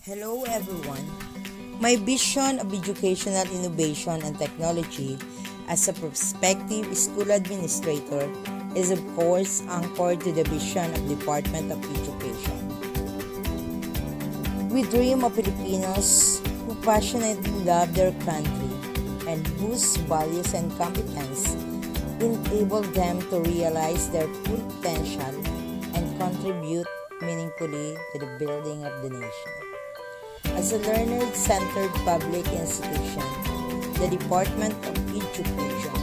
Hello everyone. My vision of educational innovation and technology as a prospective school administrator is of course anchored to the vision of Department of Education. We dream of Filipinos who passionately love their country and whose values and competence enable them to realize their full potential and contribute meaningfully to the building of the nation. As a learner-centered public institution, the Department of Education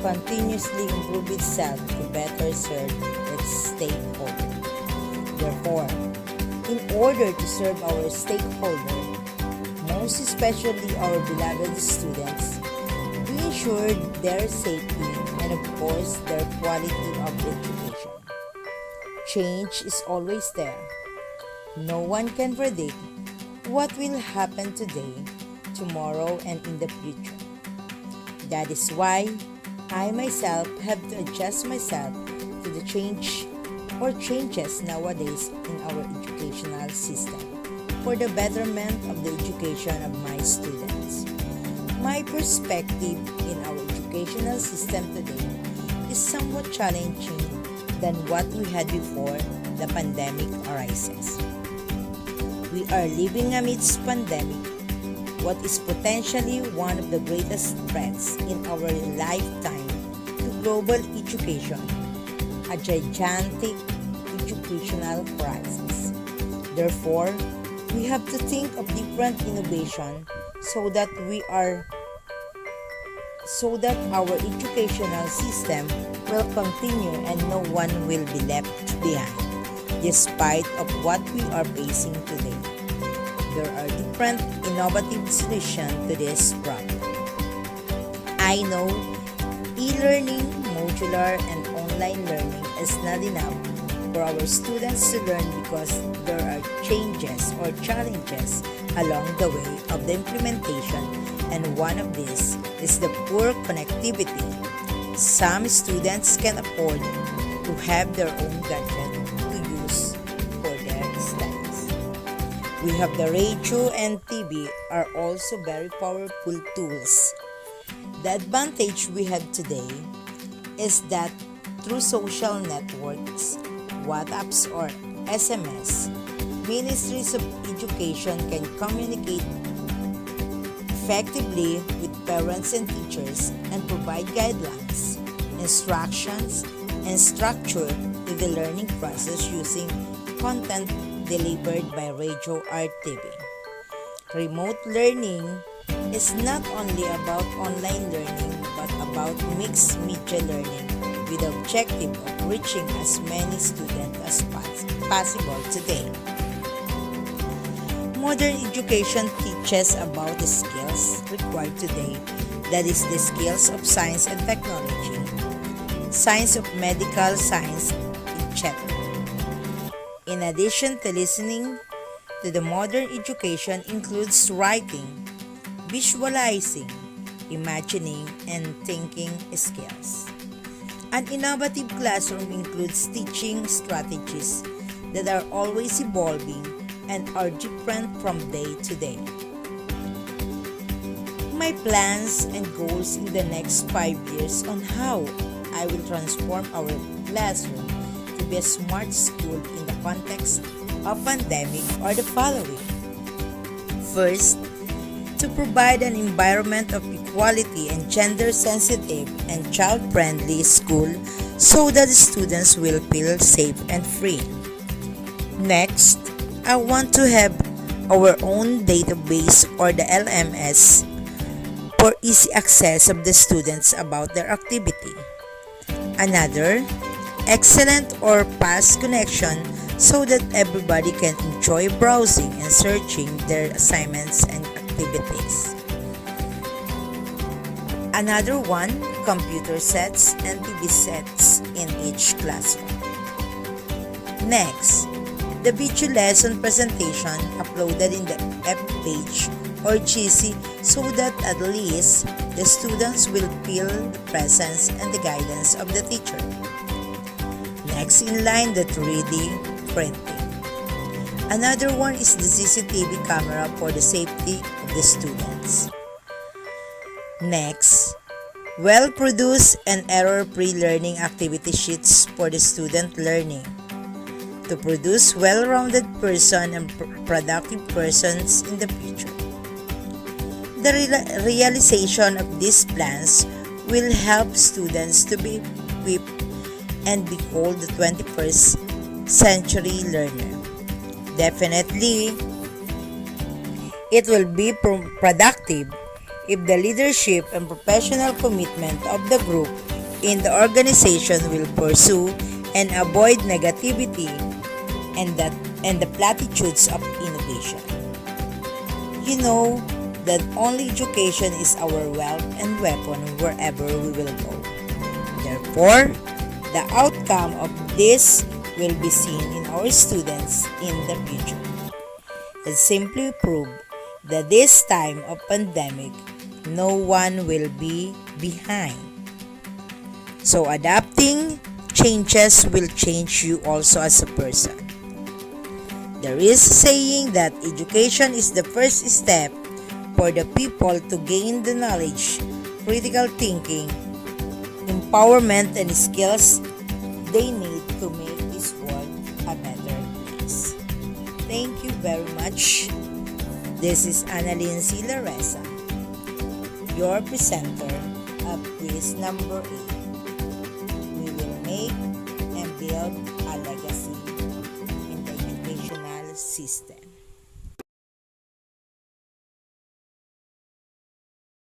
continuously improves itself to better serve its stakeholders. Therefore, in order to serve our stakeholders, most especially our beloved students, we ensure their safety and of course their quality of education. Change is always there. No one can predict what will happen today, tomorrow, and in the future. That is why I myself have to adjust myself to the changes nowadays in our educational system for the betterment of the education of my students. My perspective in our educational system today is somewhat challenging than what we had before the pandemic arises. We are living amidst pandemic, what is potentially one of the greatest threats in our lifetime to global education, a gigantic educational crisis. Therefore, we have to think of different innovation so that our educational system will continue and no one will be left behind despite of what we are facing today. There are different innovative solutions to this problem. I know e-learning, modular, and online learning is not enough for our students to learn because there are changes or challenges along the way of the implementation, and one of these is the poor connectivity. Some students can afford to have their own gadget to use for their studies. We have the radio and TV are also very powerful tools. The advantage we have today is that through social networks, WhatsApps or SMS, ministries of education can communicate effectively with parents and teachers and provide guidelines, instructions, and structure to the learning process using content delivered by radio or TV. Remote learning is not only about online learning but about mixed media learning with the objective of reaching as many students as possible today. Modern education teaches about the skills required today, that is the skills of science and technology, science of medical science, etc. In addition to listening to the modern education includes writing, visualizing, imagining, and thinking skills. An innovative classroom includes teaching strategies that are always evolving and are different from day to day. My plans and goals in the next 5 years on how I will transform our classroom to be a smart school in the context of pandemic are the following. First, to provide an environment of equality and gender-sensitive and child-friendly school so that the students will feel safe and free. Next, I want to have our own database or the LMS for easy access of the students about their activity. Another, excellent or fast connection so that everybody can enjoy browsing and searching their assignments and activities. Another one, computer sets and TV sets in each classroom. Next, the video lesson presentation uploaded in the FB page or GC so that at least the students will feel the presence and the guidance of the teacher. Next in line, the 3D printing. Another one is the CCTV camera for the safety of the students. Next, well-produced and error-free learning activity sheets for the student learning to produce well-rounded person and productive persons in the future. The realization of these plans will help students to be equipped and be called the 21st century learner. Definitely, it will be productive if the leadership and professional commitment of the group in the organization will pursue and avoid negativity and the platitudes of innovation. You know that only education is our wealth and weapon wherever we will go. Therefore, the outcome of this will be seen in our students in the future. It simply proves that this time of pandemic, no one will be behind. So adapting changes will change you also as a person. There is a saying that education is the first step for the people to gain the knowledge, critical thinking, empowerment, and skills they need to make this world a better place. Thank you very much. This is Annalyn C. Laresa, your presenter of quiz number 8. We will make and build a legacy in the educational system.